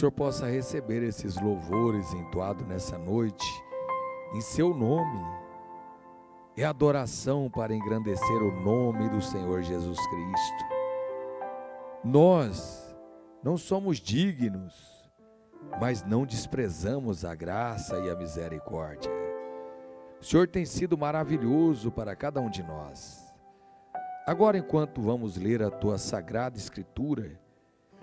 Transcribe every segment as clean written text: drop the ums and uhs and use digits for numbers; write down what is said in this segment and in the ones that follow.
Senhor possa receber esses louvores entoados nessa noite, em seu nome. É adoração para engrandecer o nome do Senhor Jesus Cristo. Nós não somos dignos, mas não desprezamos a graça e a misericórdia. O Senhor tem sido maravilhoso para cada um de nós. Agora, enquanto vamos ler a tua sagrada escritura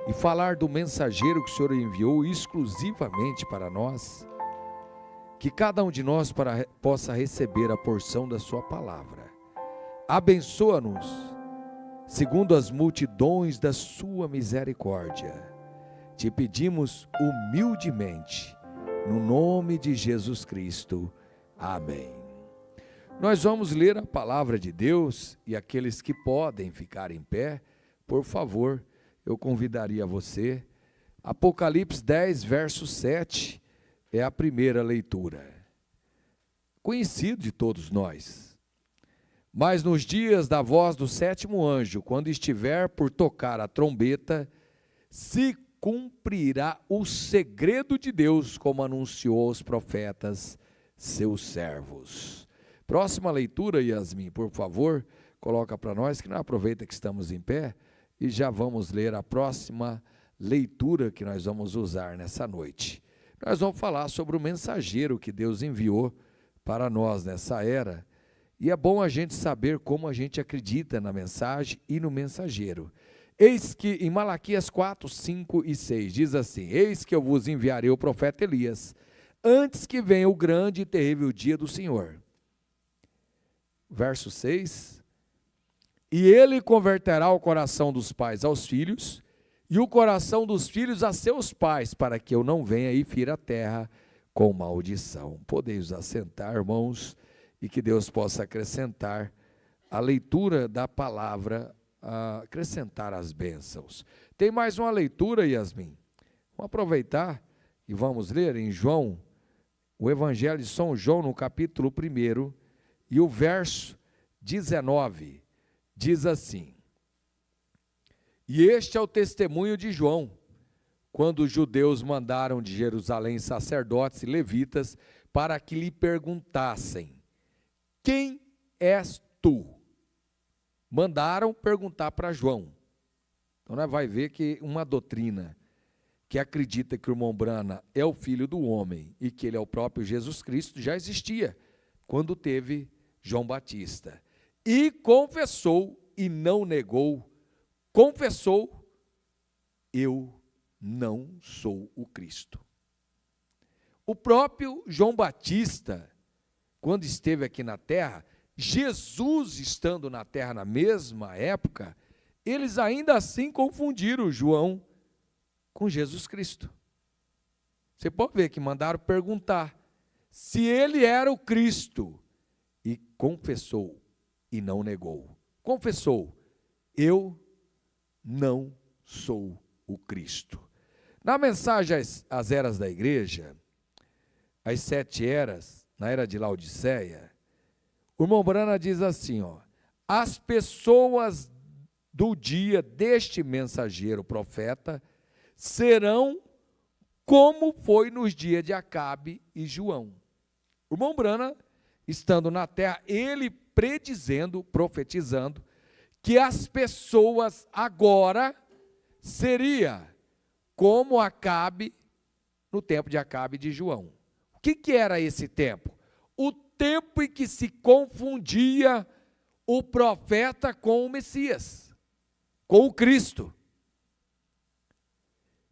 e falar do mensageiro que o Senhor enviou exclusivamente para nós, que cada um de nós possa receber a porção da sua palavra. Abençoa-nos, segundo as multidões da sua misericórdia. Te pedimos humildemente, no nome de Jesus Cristo. Amém. Nós vamos ler a palavra de Deus, e aqueles que podem ficar em pé, por favor, eu convidaria você. Apocalipse 10, verso 7, é a primeira leitura. Conhecido de todos nós. Mas nos dias da voz do sétimo anjo, quando estiver por tocar a trombeta, se cumprirá o segredo de Deus, como anunciou aos profetas, seus servos. Próxima leitura, Yasmin, por favor, coloca para nós, que não aproveita que estamos em pé, e já vamos ler a próxima leitura que nós vamos usar nessa noite. Nós vamos falar sobre o mensageiro que Deus enviou para nós nessa era, e é bom a gente saber como a gente acredita na mensagem e no mensageiro. Eis que em Malaquias 4, 5 e 6 diz assim: eis que eu vos enviarei o profeta Elias, antes que venha o grande e terrível dia do Senhor. Verso 6, e ele converterá o coração dos pais aos filhos, e o coração dos filhos a seus pais, para que eu não venha e fira a terra com maldição. Podeis assentar, irmãos, e que Deus possa acrescentar a leitura da palavra, acrescentar as bênçãos. Tem mais uma leitura, Yasmin? Vamos aproveitar e vamos ler em João, o Evangelho de São João, no capítulo 1, e o verso 19, diz assim: e este é o testemunho de João, quando os judeus mandaram de Jerusalém sacerdotes e levitas para que lhe perguntassem: quem és tu? Mandaram perguntar para João. Então nós vai ver que uma doutrina que acredita que o irmão Brana é o filho do homem e que ele é o próprio Jesus Cristo já existia quando teve João Batista. E confessou e não negou. Confessou: eu não sou o Cristo. O próprio João Batista, quando esteve aqui na terra, Jesus estando na terra na mesma época, eles ainda assim confundiram João com Jesus Cristo. Você pode ver que mandaram perguntar se ele era o Cristo, e confessou e não negou. Confessou: eu não sou o Cristo. Na mensagem às eras da igreja, as 7 eras, na era de Laodiceia, o irmão Brana diz assim, as pessoas do dia deste mensageiro profeta serão como foi nos dias de Acabe e João. O irmão Brana, estando na terra, ele predizendo, profetizando, que as pessoas agora seria como Acabe, no tempo de Acabe e de João. O que era esse tempo? O tempo em que se confundia o profeta com o Messias, com o Cristo.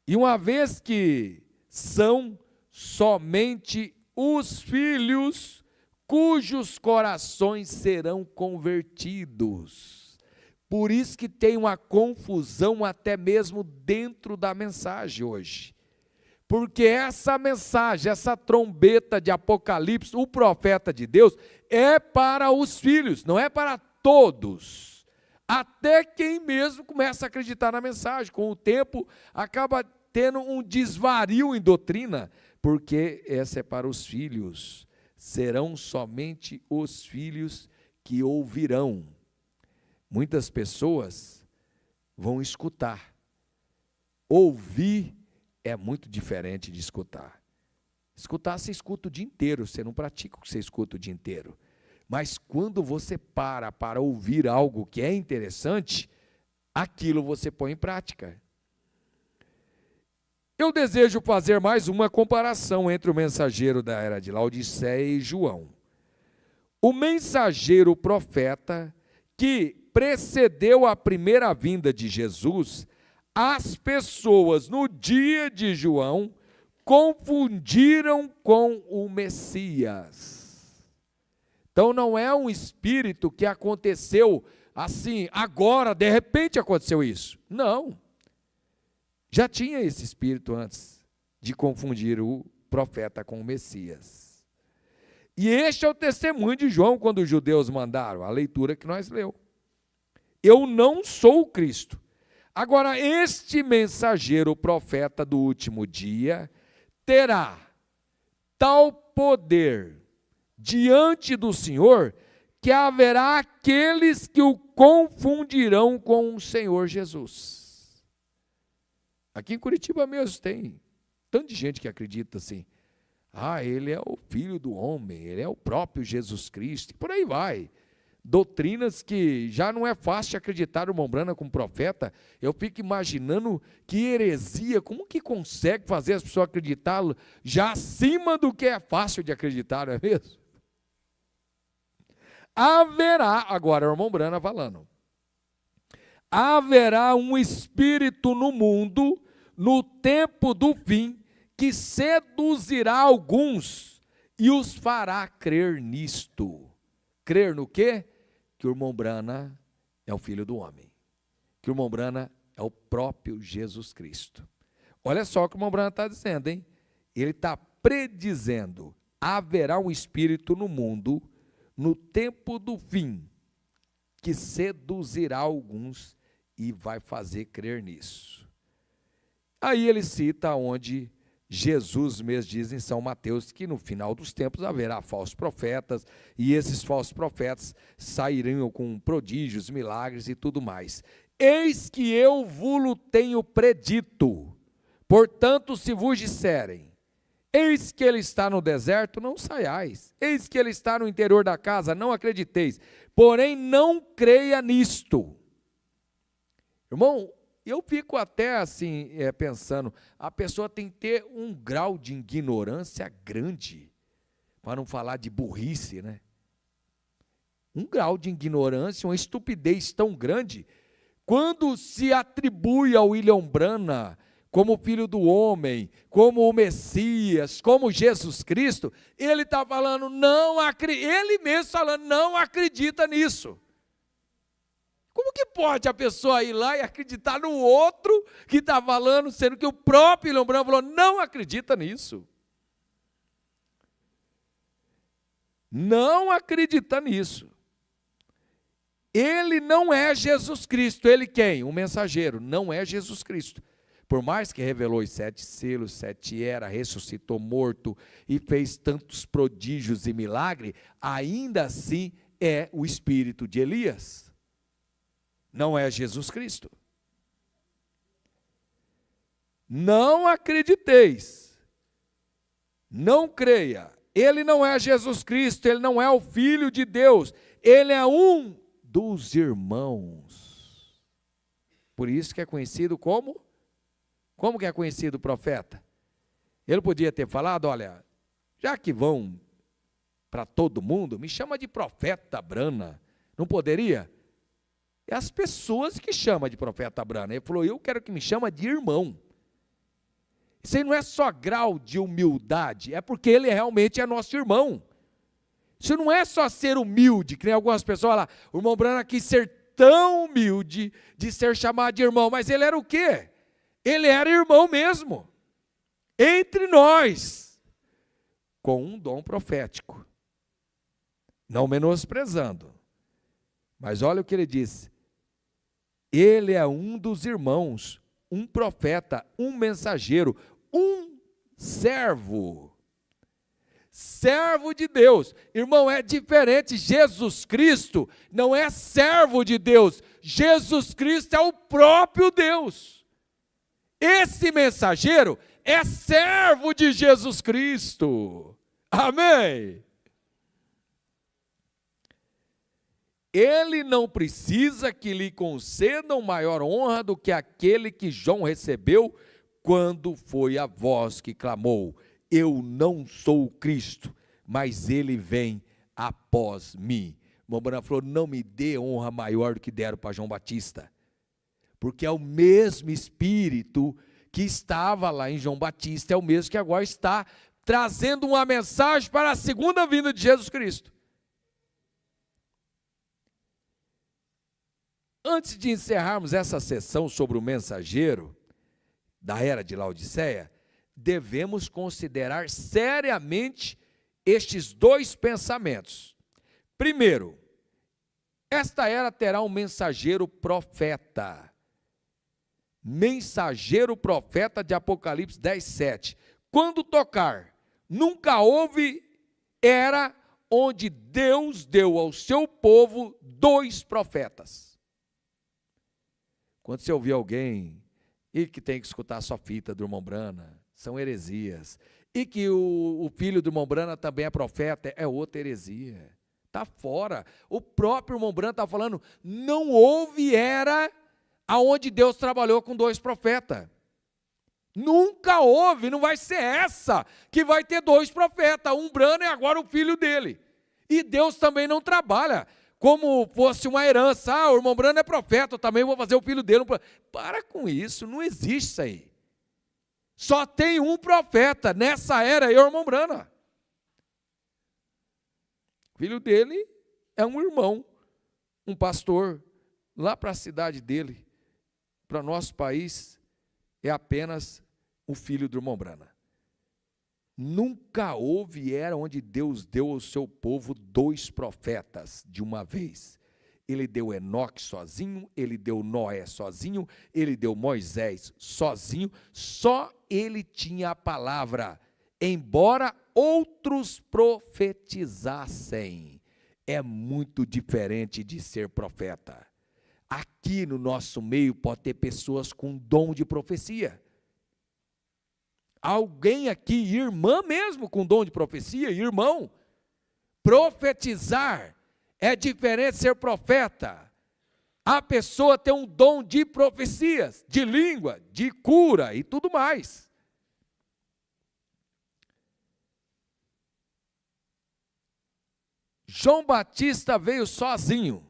E uma vez que são somente os filhos cujos corações serão convertidos. Por isso que tem uma confusão até mesmo dentro da mensagem hoje. Porque essa mensagem, essa trombeta de Apocalipse, o profeta de Deus, é para os filhos, não é para todos. Até quem mesmo começa a acreditar na mensagem, com o tempo acaba tendo um desvario em doutrina, porque essa é para os filhos. Serão somente os filhos que ouvirão. Muitas pessoas vão escutar. Ouvir é muito diferente de escutar. Escutar, você escuta o dia inteiro, você não pratica o que você escuta o dia inteiro. Mas quando você para ouvir algo que é interessante, aquilo você põe em prática. Eu desejo fazer mais uma comparação entre o mensageiro da era de Laodiceia e João. O mensageiro profeta que precedeu a primeira vinda de Jesus, as pessoas no dia de João confundiram com o Messias. Então não é um espírito que aconteceu assim, agora, de repente aconteceu isso. Não. Já tinha esse espírito antes de confundir o profeta com o Messias. E este é o testemunho de João quando os judeus mandaram, a leitura que nós leu. Eu não sou o Cristo. Agora, este mensageiro profeta do último dia terá tal poder diante do Senhor que haverá aqueles que o confundirão com o Senhor Jesus. Aqui em Curitiba mesmo tem tanta gente que acredita assim. Ele é o Filho do Homem, ele é o próprio Jesus Cristo, e por aí vai. Doutrinas que já não é fácil de acreditar, irmão Brana, como profeta. Eu fico imaginando que heresia, como que consegue fazer as pessoas acreditá-lo já acima do que é fácil de acreditar, não é mesmo? Haverá, agora o irmão Brana falando, haverá um espírito no mundo, no tempo do fim, que seduzirá alguns e os fará crer nisto. Crer no quê? Que o irmão Brana é o Filho do Homem. Que o irmão Brana é o próprio Jesus Cristo. Olha só o que o irmão Brana está dizendo, hein? Ele está predizendo, haverá um espírito no mundo, no tempo do fim, que seduzirá alguns e vai fazer crer nisso. Aí ele cita onde Jesus mesmo diz em São Mateus que no final dos tempos haverá falsos profetas, e esses falsos profetas sairão com prodígios, milagres e tudo mais. Eis que eu vos tenho predito, portanto se vos disserem, eis que ele está no deserto, não saiais, eis que ele está no interior da casa, não acrediteis, porém não creia nisto. Irmão, eu fico até assim, pensando, a pessoa tem que ter um grau de ignorância grande, para não falar de burrice, né? Um grau de ignorância, uma estupidez tão grande, quando se atribui ao William Brana como Filho do Homem, como o Messias, como Jesus Cristo, ele está falando, ele mesmo falando, não acredita nisso. Como que pode a pessoa ir lá e acreditar no outro que está falando, sendo que o próprio William Brana falou, não acredita nisso. Não acredita nisso. Ele não é Jesus Cristo. Ele quem? Um mensageiro. Não é Jesus Cristo. Por mais que revelou os 7 selos, 7 eras, ressuscitou morto e fez tantos prodígios e milagres, ainda assim é o espírito de Elias. Não é Jesus Cristo. Não acrediteis, não creia, ele não é Jesus Cristo, ele não é o Filho de Deus, ele é um dos irmãos. Por isso que é conhecido como que é conhecido o profeta? Ele podia ter falado, olha, já que vão para todo mundo, me chama de profeta Brana, não poderia? É as pessoas que chamam de profeta Brana. Ele falou, eu quero que me chama de irmão. Isso aí não é só grau de humildade, é porque ele realmente é nosso irmão. Isso não é só ser humilde, que nem algumas pessoas falam, o irmão Brana quis ser tão humilde de ser chamado de irmão, mas ele era o quê? Ele era irmão mesmo, entre nós, com um dom profético, não menosprezando. Mas olha o que ele disse, ele é um dos irmãos, um profeta, um mensageiro, um servo de Deus. Irmão, é diferente, Jesus Cristo não é servo de Deus, Jesus Cristo é o próprio Deus. Esse mensageiro é servo de Jesus Cristo. Amém? Ele não precisa que lhe concedam maior honra do que aquele que João recebeu quando foi a voz que clamou: eu não sou o Cristo, mas ele vem após mim. O irmão falou: não me dê honra maior do que deram para João Batista, porque é o mesmo Espírito que estava lá em João Batista, é o mesmo que agora está trazendo uma mensagem para a segunda vinda de Jesus Cristo. Antes de encerrarmos essa sessão sobre o mensageiro da era de Laodiceia, devemos considerar seriamente estes dois pensamentos. Primeiro, esta era terá um mensageiro profeta. Mensageiro profeta de Apocalipse 10:7. Quando tocar, nunca houve era onde Deus deu ao seu povo dois profetas. Quando você ouvir alguém, e que tem que escutar só fita do irmão Brana, são heresias. E que o filho do irmão Brana também é profeta, é outra heresia. Está fora. O próprio irmão Brana está falando, não houve era aonde Deus trabalhou com dois profetas. Nunca houve, não vai ser essa que vai ter dois profetas. Um Brana e agora o filho dele. E Deus também não trabalha como fosse uma herança. Ah, o irmão Brana é profeta, eu também vou fazer o filho dele. Para com isso, não existe isso aí. Só tem um profeta nessa era, é o irmão Brana. O filho dele é um irmão, um pastor, lá para a cidade dele, para nosso país, é apenas o filho do irmão Brana. Nunca houve era onde Deus deu ao seu povo dois profetas de uma vez. Ele deu Enoque sozinho, ele deu Noé sozinho, ele deu Moisés sozinho, só ele tinha a palavra, embora outros profetizassem. É muito diferente de ser profeta. Aqui no nosso meio pode ter pessoas com dom de profecia. Alguém aqui, irmã mesmo, com dom de profecia, irmão, profetizar é diferente de ser profeta. A pessoa tem um dom de profecias, de língua, de cura e tudo mais. João Batista veio sozinho.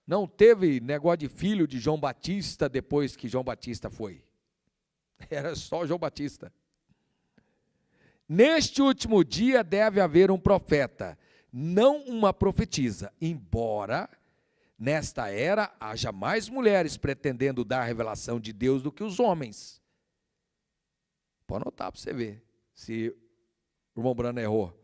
Não teve negócio de filho de João Batista depois que João Batista foi. Era só João Batista. Neste último dia deve haver um profeta, não uma profetisa, embora nesta era haja mais mulheres pretendendo dar a revelação de Deus do que os homens. Pode anotar para você ver, se o irmão Brana errou.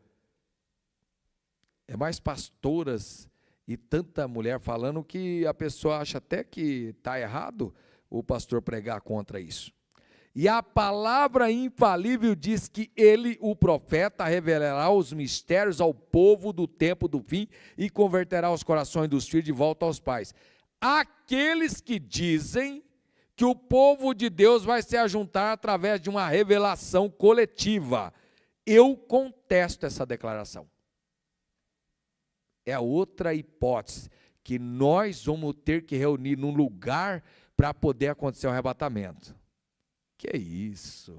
É mais pastoras e tanta mulher falando que a pessoa acha até que está errado o pastor pregar contra isso. E a palavra infalível diz que ele, o profeta, revelará os mistérios ao povo do tempo do fim e converterá os corações dos filhos de volta aos pais. Aqueles que dizem que o povo de Deus vai se ajuntar através de uma revelação coletiva, eu contesto essa declaração. É outra hipótese, que nós vamos ter que reunir num lugar para poder acontecer o arrebatamento. Que é isso?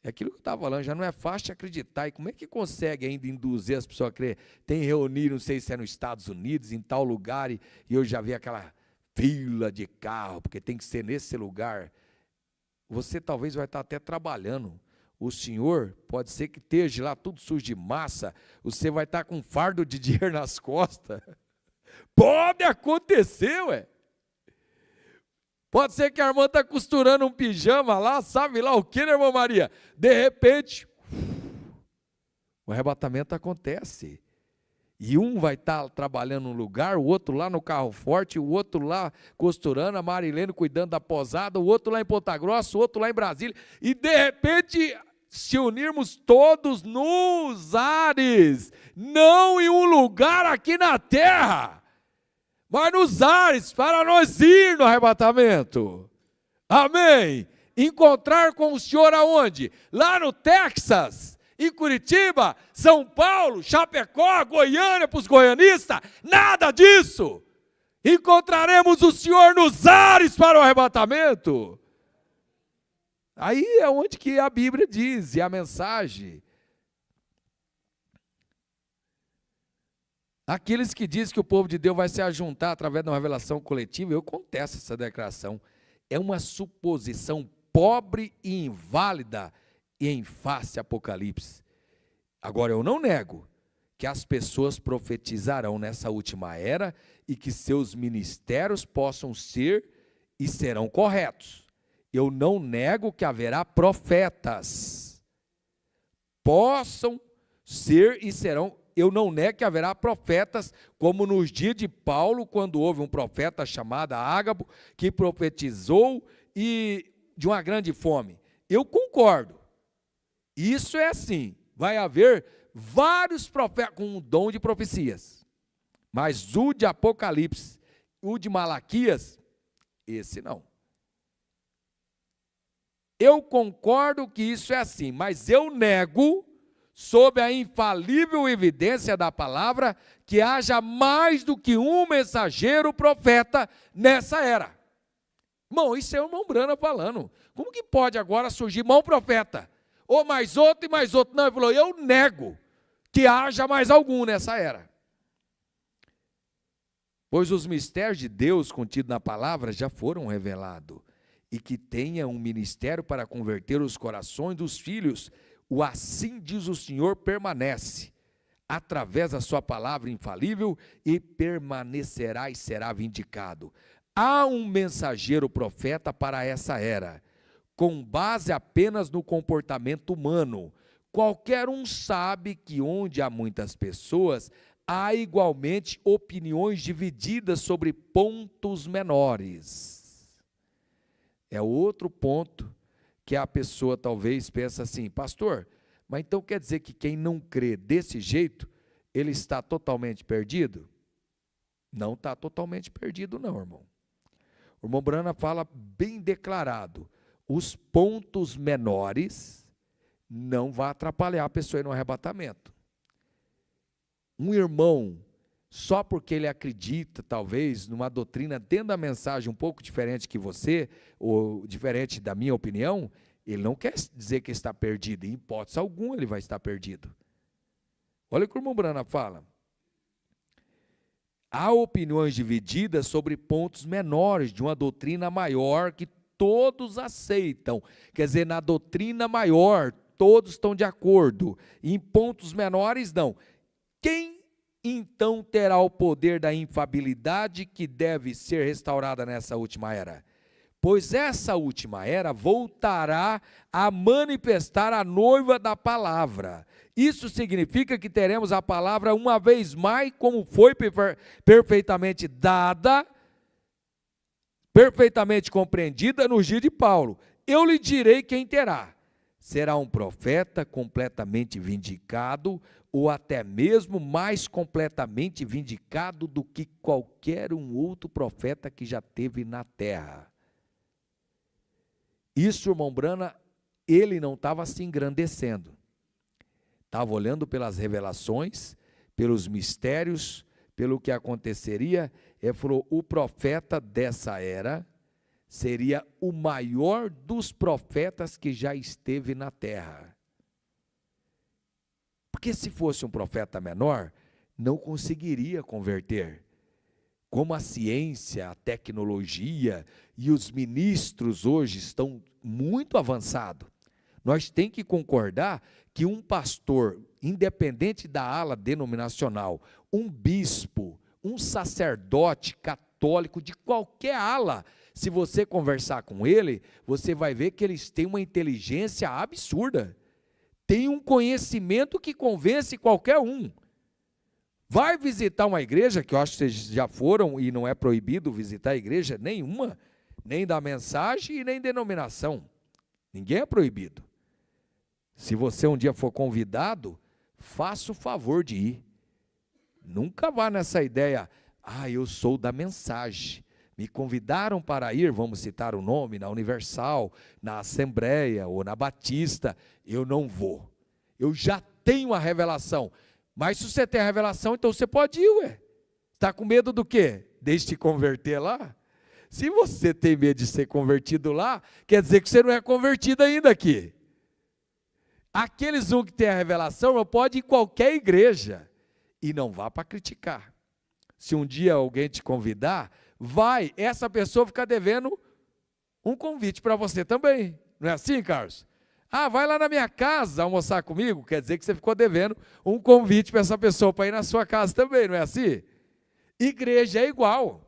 É aquilo que eu estava falando, já não é fácil de acreditar. E como é que consegue ainda induzir as pessoas a crer? Tem reunir, não sei se é nos Estados Unidos, em tal lugar, e eu já vi aquela fila de carro, porque tem que ser nesse lugar. Você talvez vai estar até trabalhando. O senhor pode ser que esteja lá tudo sujo de massa, você vai estar com um fardo de dinheiro nas costas. Pode acontecer, ué. Pode ser que a irmã está costurando um pijama lá, sabe lá o que, né, irmã Maria? De repente, o arrebatamento acontece. E um vai estar trabalhando num lugar, o outro lá no carro forte, o outro lá costurando, a Marilene cuidando da posada, o outro lá em Ponta Grossa, o outro lá em Brasília. E de repente, se unirmos todos nos ares, não em um lugar aqui na terra, mas nos ares, para nós ir no arrebatamento. Amém? encontrar com o senhor aonde? Lá no Texas, em Curitiba, São Paulo, Chapecó, Goiânia para os goianistas, nada disso. Encontraremos o Senhor nos ares para o arrebatamento. Aí é onde que a Bíblia diz, e a mensagem. Aqueles que dizem que o povo de Deus vai se ajuntar através de uma revelação coletiva, eu contesto essa declaração. É uma suposição pobre e inválida e em face Apocalipse. Agora, eu não nego que as pessoas profetizarão nessa última era e que seus ministérios possam ser e serão corretos. Eu não nego que haverá profetas. Possam ser e serão. Eu não nego que haverá profetas, como nos dias de Paulo, quando houve um profeta chamado Ágabo, que profetizou e de uma grande fome. Eu concordo. Isso é assim. Vai haver vários profetas com um dom de profecias. Mas o de Apocalipse, o de Malaquias, esse não. Eu concordo que isso é assim, mas eu nego, sob a infalível evidência da palavra, que haja mais do que um mensageiro profeta nessa era. Irmão, isso é o irmão Brana falando. Como que pode agora surgir mais um profeta? Ou mais outro e mais outro? Não, ele falou, eu nego que haja mais algum nessa era. Pois os mistérios de Deus contidos na palavra já foram revelados, e que tenha um ministério para converter os corações dos filhos, o assim diz o Senhor permanece, através da sua palavra infalível, e permanecerá e será vindicado. Há um mensageiro profeta para essa era, com base apenas no comportamento humano. Qualquer um sabe que onde há muitas pessoas, há igualmente opiniões divididas sobre pontos menores. É outro ponto que a pessoa talvez pensa assim, pastor, mas então quer dizer que quem não crê desse jeito, ele está totalmente perdido? Não está totalmente perdido não, irmão. O irmão Brana fala bem declarado, os pontos menores não vão atrapalhar a pessoa no arrebatamento. Um irmão, só porque ele acredita, talvez, numa doutrina dentro da mensagem um pouco diferente que você, ou diferente da minha opinião, ele não quer dizer que está perdido, em hipótese alguma ele vai estar perdido. Olha o que o irmão Brana fala. Há opiniões divididas sobre pontos menores de uma doutrina maior que todos aceitam. Quer dizer, na doutrina maior, todos estão de acordo. Em pontos menores, não. Quem então terá o poder da infabilidade que deve ser restaurada nessa última era? Pois essa última era voltará a manifestar a noiva da palavra. Isso significa que teremos a palavra uma vez mais, como foi perfeitamente dada, perfeitamente compreendida nos dias de Paulo. Eu lhe direi quem terá. Será um profeta completamente vindicado, ou até mesmo mais completamente vindicado do que qualquer um outro profeta que já teve na terra. Isso, irmão Brana, ele não estava se engrandecendo. Estava olhando pelas revelações, pelos mistérios, pelo que aconteceria. Ele falou, o profeta dessa era seria o maior dos profetas que já esteve na terra. Porque se fosse um profeta menor, não conseguiria converter. Como a ciência, a tecnologia e os ministros hoje estão muito avançados, nós temos que concordar que um pastor, independente da ala denominacional, um bispo, um sacerdote católico de qualquer ala, se você conversar com ele, você vai ver que eles têm uma inteligência absurda, tem um conhecimento que convence qualquer um. Vai visitar uma igreja, que eu acho que vocês já foram, e não é proibido visitar a igreja nenhuma, nem da mensagem e nem denominação. Ninguém é proibido. Se você um dia for convidado, faça o favor de ir. Nunca vá nessa ideia, eu sou da mensagem. Me convidaram para ir, vamos citar o nome, na Universal, na Assembleia ou na Batista, eu não vou. Eu já tenho a revelação. Mas se você tem a revelação, então você pode ir, ué. Está com medo do quê? De te converter lá? Se você tem medo de ser convertido lá, quer dizer que você não é convertido ainda aqui. Aqueles que têm a revelação, pode ir em qualquer igreja. E não vá para criticar. Se um dia alguém te convidar, vai, essa pessoa fica devendo um convite para você também. Não é assim, Carlos? Ah, vai lá na minha casa almoçar comigo, quer dizer que você ficou devendo um convite para essa pessoa para ir na sua casa também, não é assim? Igreja é igual.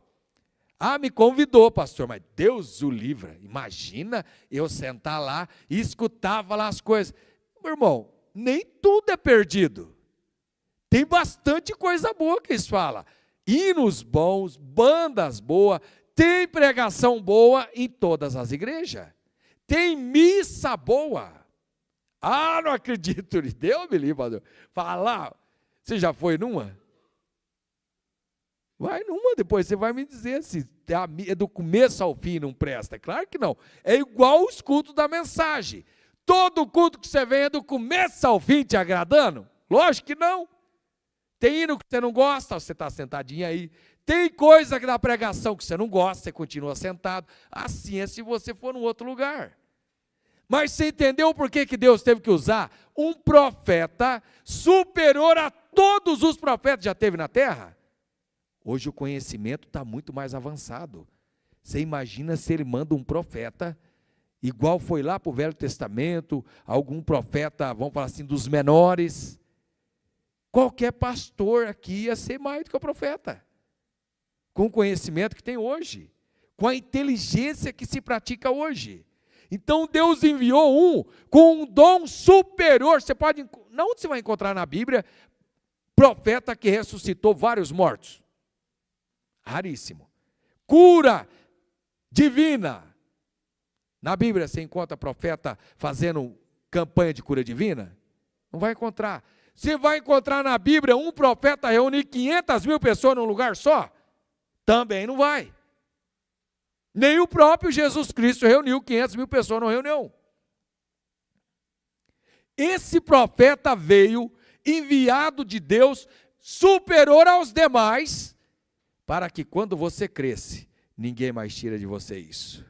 Ah, me convidou, pastor, mas Deus o livra. Imagina eu sentar lá e escutar falar as coisas. Meu irmão, nem tudo é perdido. Tem bastante coisa boa que eles falam. Hinos bons, bandas boas, tem pregação boa em todas as igrejas. Tem missa boa. Ah, não acredito. Deus me livre. Fala lá, você já foi numa? Vai numa, depois você vai me dizer se é do começo ao fim não presta. Claro que não. É igual os cultos da mensagem. Todo culto que você vem é do começo ao fim te agradando? Lógico que não. Tem hino que você não gosta, você está sentadinho aí. Tem coisa da pregação que você não gosta, você continua sentado. Assim é se você for num outro lugar. Mas você entendeu por que Deus teve que usar um profeta superior a todos os profetas que já teve na terra? Hoje o conhecimento está muito mais avançado. Você imagina se ele manda um profeta, igual foi lá para o Velho Testamento, algum profeta, vamos falar assim, dos menores. Qualquer pastor aqui ia ser mais do que o profeta. Com o conhecimento que tem hoje. Com a inteligência que se pratica hoje. Então Deus enviou um com um dom superior. Você pode, não você vai encontrar na Bíblia, profeta que ressuscitou vários mortos. Raríssimo. Cura divina. Na Bíblia você encontra profeta fazendo campanha de cura divina? Não vai encontrar. Você vai encontrar na Bíblia um profeta reunir 500.000 pessoas num lugar só? Também não vai. Nem o próprio Jesus Cristo reuniu 500.000 pessoas numa reunião. Esse profeta veio enviado de Deus superior aos demais, para que quando você cresce, ninguém mais tira de você isso.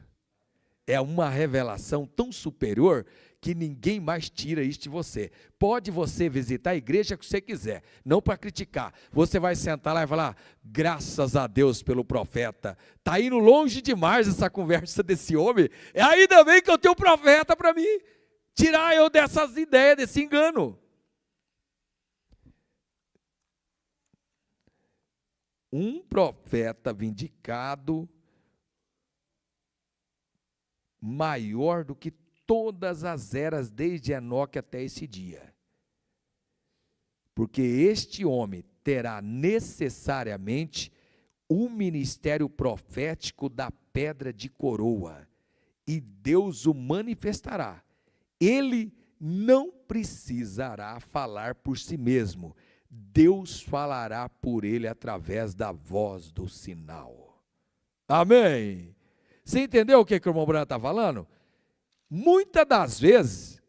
É uma revelação tão superior que ninguém mais tira isso de você. Pode você visitar a igreja que você quiser, não para criticar. Você vai sentar lá e falar, graças a Deus pelo profeta. Está indo longe demais essa conversa desse homem. É ainda bem que eu tenho um profeta para mim tirar eu dessas ideias, desse engano. Um profeta vindicado maior do que todas as eras, desde Enoque até esse dia. Porque este homem terá necessariamente o ministério profético da pedra de coroa, e Deus o manifestará. Ele não precisará falar por si mesmo, Deus falará por ele através da voz do sinal. Amém? Você entendeu o que o irmão Brana está falando? Muitas das vezes,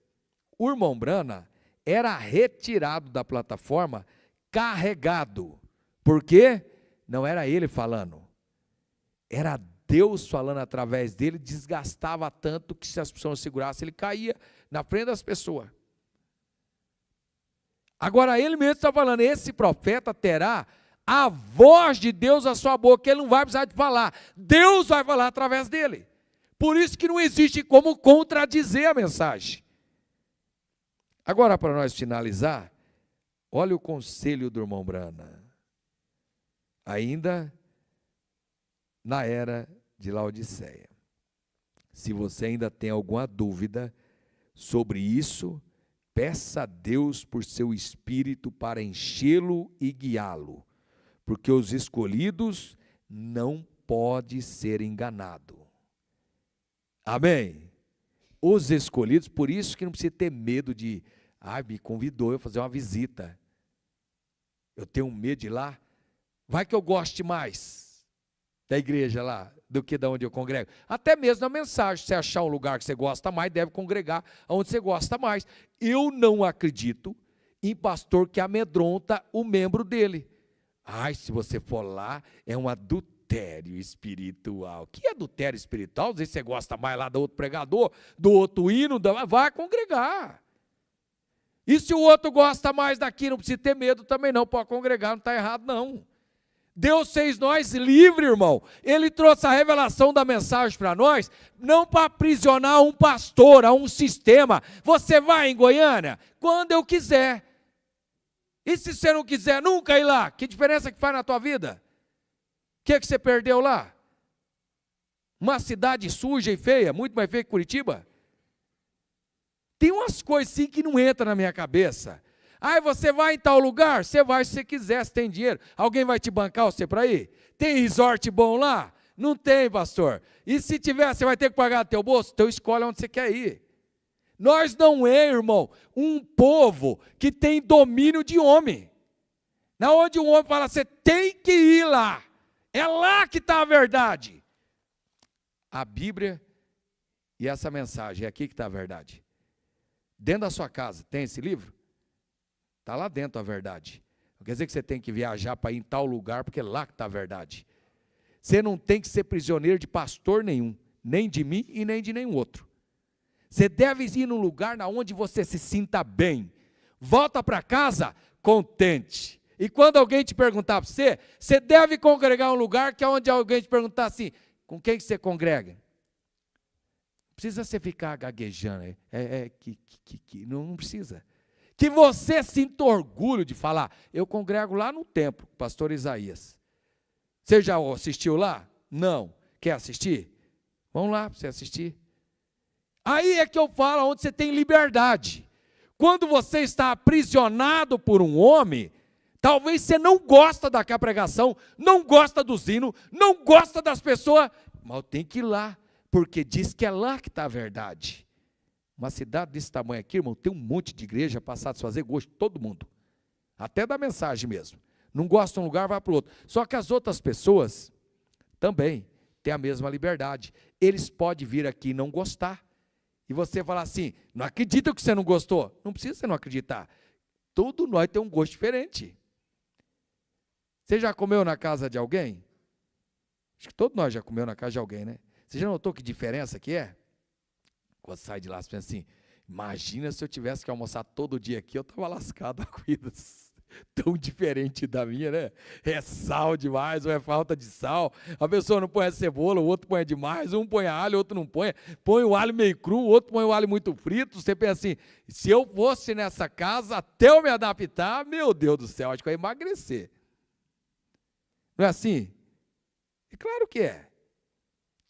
o irmão Brana era retirado da plataforma carregado. Por quê? Não era ele falando. Era Deus falando através dele, desgastava tanto que se as pessoas segurassem, ele caía na frente das pessoas. Agora ele mesmo está falando, esse profeta terá a voz de Deus à sua boca, ele não vai precisar de falar, Deus vai falar através dele. Por isso que não existe como contradizer a mensagem. Agora, para nós finalizar, olha o conselho do irmão Brana. Ainda na era de Laodiceia. Se você ainda tem alguma dúvida sobre isso, peça a Deus por seu espírito para enchê-lo e guiá-lo, porque os escolhidos não podem ser enganados. Amém? Os escolhidos, por isso que não precisa ter medo de, me convidou eu fazer uma visita. Eu tenho medo de ir lá, vai que eu goste mais. da igreja lá do que da onde eu congrego. Até mesmo na mensagem, se você achar um lugar que você gosta mais, deve congregar onde você gosta mais. Eu não acredito em pastor que amedronta o membro dele. Ai, se você for lá, é um adultério espiritual. Que adultério espiritual? Às vezes você gosta mais lá do outro pregador, do outro hino, vai congregar. E se o outro gosta mais daqui, não precisa ter medo também não, pode congregar, não está errado não. Deus fez nós livres, irmão. Ele trouxe a revelação da mensagem para nós, não para aprisionar um pastor, a um sistema. Você vai em Goiânia? Quando eu quiser. E se você não quiser nunca ir lá? Que diferença que faz na tua vida? O que você perdeu lá? Uma cidade suja e feia, muito mais feia que Curitiba? Tem umas coisas assim que não entram na minha cabeça. Aí você vai em tal lugar? Você vai se você quiser, se tem dinheiro. Alguém vai te bancar você para ir? Tem resort bom lá? Não tem, pastor. E se tiver, você vai ter que pagar do teu bolso? Então escolhe onde você quer ir. Nós não é, irmão, um povo que tem domínio de homem. Na onde um homem fala, você tem que ir lá. É lá que está a verdade. A Bíblia e essa mensagem, é aqui que está a verdade. Dentro da sua casa, tem esse livro? Está lá dentro a verdade. Não quer dizer que você tem que viajar para ir em tal lugar, porque é lá que está a verdade. Você não tem que ser prisioneiro de pastor nenhum, nem de mim e nem de nenhum outro. Você deve ir num lugar onde você se sinta bem. Volta para casa contente. E quando alguém te perguntar para você, você deve congregar em um lugar que é onde alguém te perguntar assim, com quem você congrega? Não precisa você ficar gaguejando, não precisa. Que você sinta orgulho de falar, eu congrego lá no templo, pastor Isaías. Você já assistiu lá? Não. Quer assistir? Vamos lá para você assistir. Aí é que eu falo onde você tem liberdade. Quando você está aprisionado por um homem, talvez você não gosta daquela pregação, não gosta do hino, não gosta das pessoas, mas tem que ir lá, porque diz que é lá que está a verdade. Uma cidade desse tamanho aqui, irmão, tem um monte de igreja para satisfazer gosto de todo mundo. Até da mensagem mesmo. Não gosta de um lugar, vai para o outro. Só que as outras pessoas também têm a mesma liberdade. Eles podem vir aqui e não gostar. E você falar assim, não acredita que você não gostou. Não precisa você não acreditar. Todo nós tem um gosto diferente. Você já comeu na casa de alguém? Acho que todos nós já comeu na casa de alguém, né? Você já notou que diferença que é? Quando sai de lá, você pensa assim, imagina se eu tivesse que almoçar todo dia aqui, eu estava lascado a comida tão diferente da minha, né? É sal demais, ou é falta de sal. A pessoa não põe a cebola, o outro põe demais, um põe alho, o outro não põe. Põe o alho meio cru, o outro põe o alho muito frito. Você pensa assim, se eu fosse nessa casa, até eu me adaptar, meu Deus do céu, acho que eu ia emagrecer. Não é assim? É claro que é.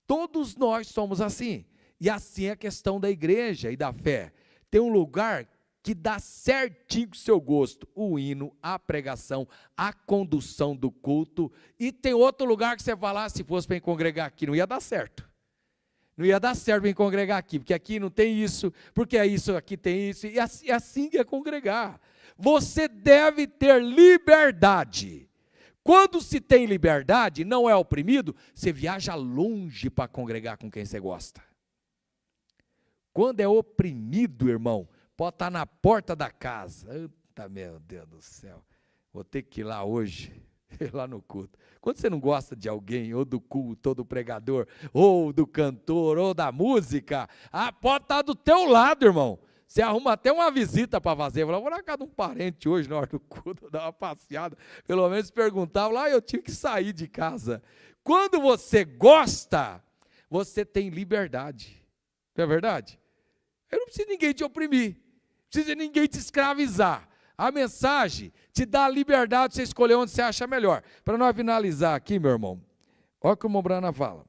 Todos nós somos assim. E assim é a questão da igreja e da fé. Tem um lugar que dá certinho com o seu gosto. O hino, a pregação, a condução do culto. E tem outro lugar que você fala, se fosse para congregar aqui, não ia dar certo. Não ia dar certo para congregar aqui, porque aqui não tem isso, porque é isso, aqui tem isso. E assim é congregar. Você deve ter liberdade. Quando se tem liberdade, não é oprimido, você viaja longe para congregar com quem você gosta. Quando é oprimido, irmão, pode estar na porta da casa. Eita, meu Deus do céu. Vou ter que ir lá hoje, ir lá no culto. Quando você não gosta de alguém, ou do culto, ou do pregador, ou do cantor, ou da música, pode estar do teu lado, irmão. Você arruma até uma visita para fazer. Fala, vou na casa de um parente hoje, na hora do culto, dar uma passeada. Pelo menos perguntava, lá eu tive que sair de casa. Quando você gosta, você tem liberdade. Não é verdade? Eu não preciso de ninguém te oprimir, não preciso de ninguém te escravizar. A mensagem te dá a liberdade de você escolher onde você acha melhor. Para nós finalizar aqui, meu irmão, olha o que o Mombrana fala.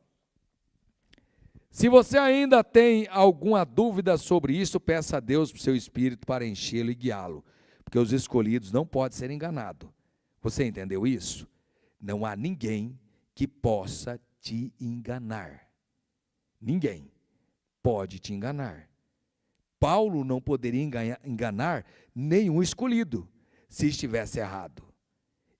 Se você ainda tem alguma dúvida sobre isso, peça a Deus para o seu espírito para enchê-lo e guiá-lo, porque os escolhidos não podem ser enganados. Você entendeu isso? Não há ninguém que possa te enganar. Ninguém pode te enganar. Paulo não poderia enganar nenhum escolhido, se estivesse errado.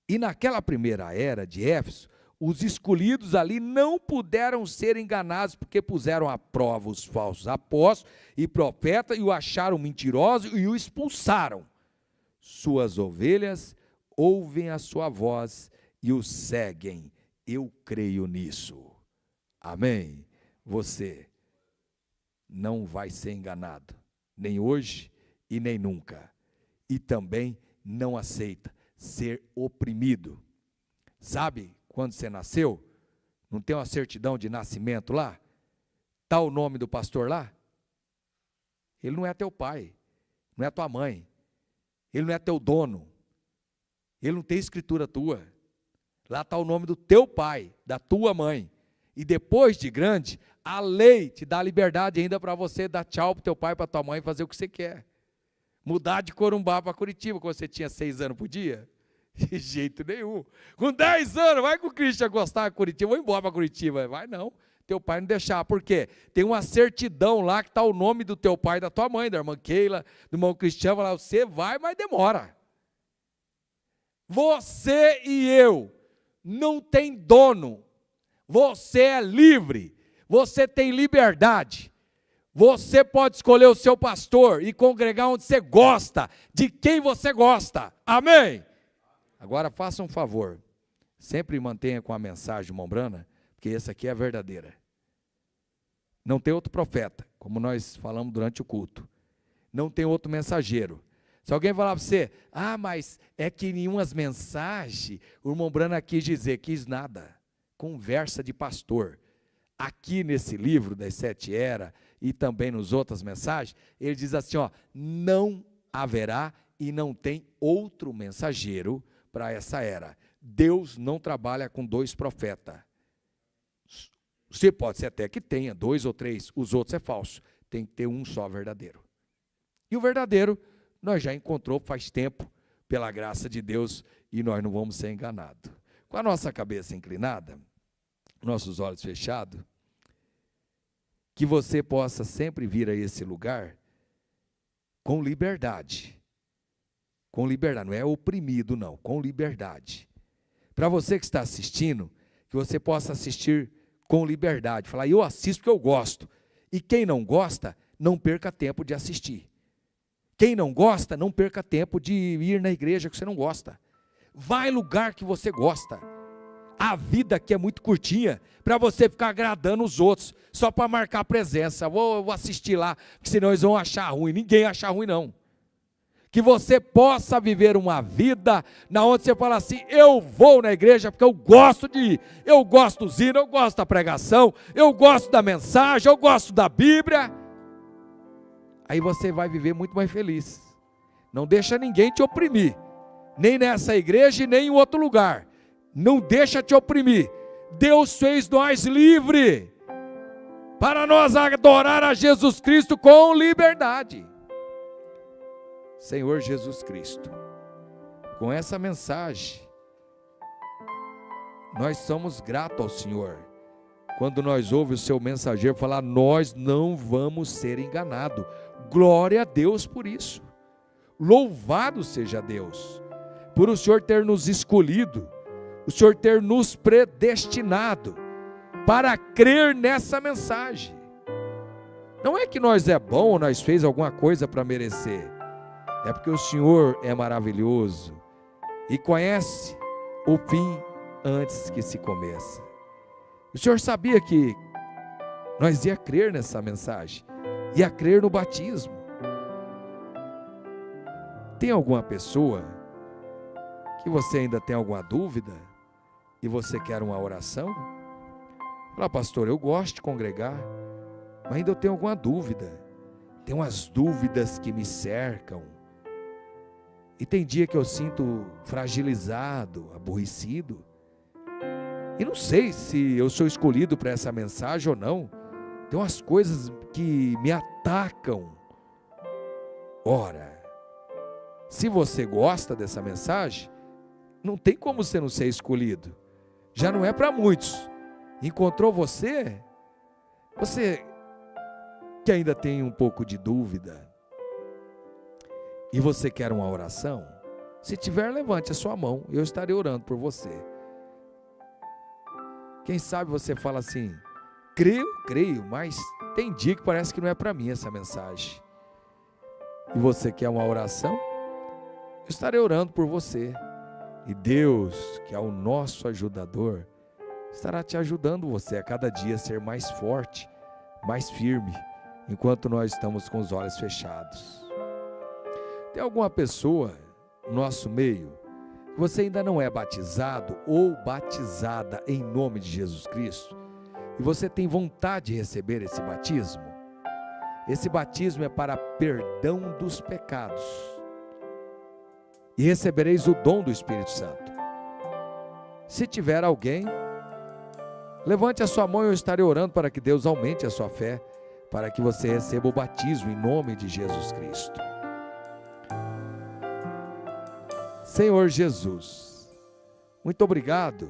E naquela primeira era de Éfeso, os escolhidos ali não puderam ser enganados, porque puseram à prova os falsos apóstolos e profetas, e o acharam mentiroso e o expulsaram. Suas ovelhas ouvem a sua voz e o seguem. Eu creio nisso. Amém? Você não vai ser enganado, nem hoje e nem nunca. E também não aceita ser oprimido. Sabe, quando você nasceu, não tem uma certidão de nascimento lá? Está o nome do pastor lá? Ele não é teu pai, não é tua mãe, ele não é teu dono, ele não tem escritura tua. Lá está o nome do teu pai, da tua mãe. E depois de grande, a lei te dá liberdade ainda para você dar tchau para o teu pai, para tua mãe, fazer o que você quer. Mudar de Corumbá para Curitiba, quando você tinha 6 anos, podia? De jeito nenhum. Com 10 anos, vai com o Cristian gostar de Curitiba, vou embora para Curitiba. Vai não, teu pai não deixar. Por quê? Tem uma certidão lá que está o nome do teu pai e da tua mãe, da irmã Keila, do irmão Cristiano, lá, você vai, mas demora. Você e eu não tem dono. Você é livre, você tem liberdade, você pode escolher o seu pastor e congregar onde você gosta, de quem você gosta, amém? Agora faça um favor, sempre mantenha com a mensagem Mombrana, porque essa aqui é a verdadeira. Não tem outro profeta, como nós falamos durante o culto, não tem outro mensageiro. Se alguém falar para você, mas é que em umas mensagens, o irmão Brana quis dizer, quis nada. Conversa de pastor. Aqui nesse livro das 7 eras e também nos outras mensagens, ele diz assim, não haverá e não tem outro mensageiro para essa era. Deus não trabalha com 2 profetas. Você pode ser até que tenha 2 ou 3, os outros é falso. Tem que ter um só verdadeiro. E o verdadeiro nós já encontrou faz tempo, pela graça de Deus, e nós não vamos ser enganados. Com a nossa cabeça inclinada, nossos olhos fechados, que você possa sempre vir a esse lugar com liberdade. Com liberdade, não é oprimido não, com liberdade. Para você que está assistindo, que você possa assistir com liberdade. Falar, eu assisto porque eu gosto. E quem não gosta, não perca tempo de assistir. Quem não gosta, não perca tempo de ir na igreja que você não gosta. Vai em lugar que você gosta. A vida aqui é muito curtinha para você ficar agradando os outros, só para marcar presença. Vou assistir lá, porque senão eles vão achar ruim. Ninguém acha ruim, não. Que você possa viver uma vida na onde você fala assim, eu vou na igreja porque eu gosto de ir. Eu gosto do hino, eu gosto da pregação, eu gosto da mensagem, eu gosto da Bíblia. Aí você vai viver muito mais feliz. Não deixa ninguém te oprimir, nem nessa igreja e nem em outro lugar. Não deixa te oprimir. Deus fez nós livres para nós adorar a Jesus Cristo com liberdade. Senhor Jesus Cristo, com essa mensagem, nós somos gratos ao Senhor. Quando nós ouvimos o seu mensageiro falar, nós não vamos ser enganados. Glória a Deus por isso. Louvado seja Deus, por o Senhor ter nos escolhido, o Senhor ter nos predestinado para crer nessa mensagem. Não é que nós é bom ou nós fez alguma coisa para merecer. É porque o Senhor é maravilhoso e conhece o fim antes que se comece. O Senhor sabia que nós ia crer nessa mensagem, ia crer no batismo. Tem alguma pessoa que você ainda tem alguma dúvida e você quer uma oração? Fala, pastor, eu gosto de congregar, mas ainda eu tenho alguma dúvida. Tem umas dúvidas que me cercam. E tem dia que eu sinto fragilizado, aborrecido. E não sei se eu sou escolhido para essa mensagem ou não. Tem umas coisas que me atacam. Ora, se você gosta dessa mensagem, não tem como você não ser escolhido. Já não é para muitos. Encontrou você? Você que ainda tem um pouco de dúvida, e você quer uma oração? Se tiver, levante a sua mão, eu estarei orando por você. Quem sabe você fala assim: creio, mas tem dia que parece que não é para mim essa mensagem. E você quer uma oração? Eu estarei orando por você. E Deus, que é o nosso ajudador, estará te ajudando você a cada dia a ser mais forte, mais firme, enquanto nós estamos com os olhos fechados. Tem alguma pessoa no nosso meio que você ainda não é batizado ou batizada em nome de Jesus Cristo, e você tem vontade de receber esse batismo? Esse batismo é para perdão dos pecados, e recebereis o dom do Espírito Santo. Se tiver alguém, levante a sua mão e eu estarei orando para que Deus aumente a sua fé, para que você receba o batismo em nome de Jesus Cristo. Senhor Jesus, muito obrigado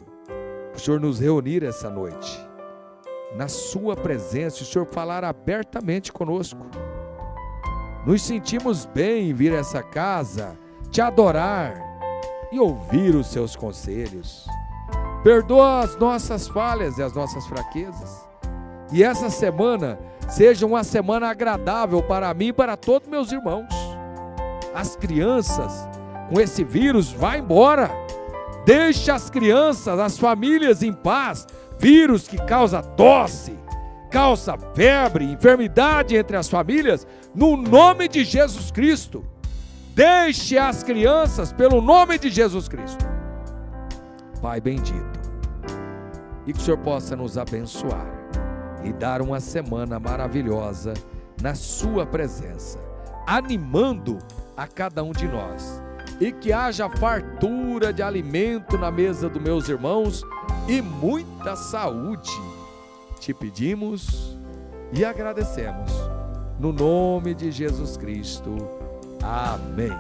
por o Senhor nos reunir essa noite, na sua presença, o Senhor falar abertamente conosco. Nos sentimos bem em vir a essa casa, te adorar e ouvir os seus conselhos. Perdoa as nossas falhas e as nossas fraquezas. E essa semana seja uma semana agradável para mim e para todos meus irmãos. As crianças com esse vírus, vai embora. Deixe as crianças, as famílias em paz. Vírus que causa tosse, causa febre, enfermidade entre as famílias, no nome de Jesus Cristo. Deixe as crianças pelo nome de Jesus Cristo. Pai bendito, e que o Senhor possa nos abençoar e dar uma semana maravilhosa na sua presença, animando a cada um de nós, e que haja fartura de alimento na mesa dos meus irmãos e muita saúde. Te pedimos e agradecemos no nome de Jesus Cristo. Amém.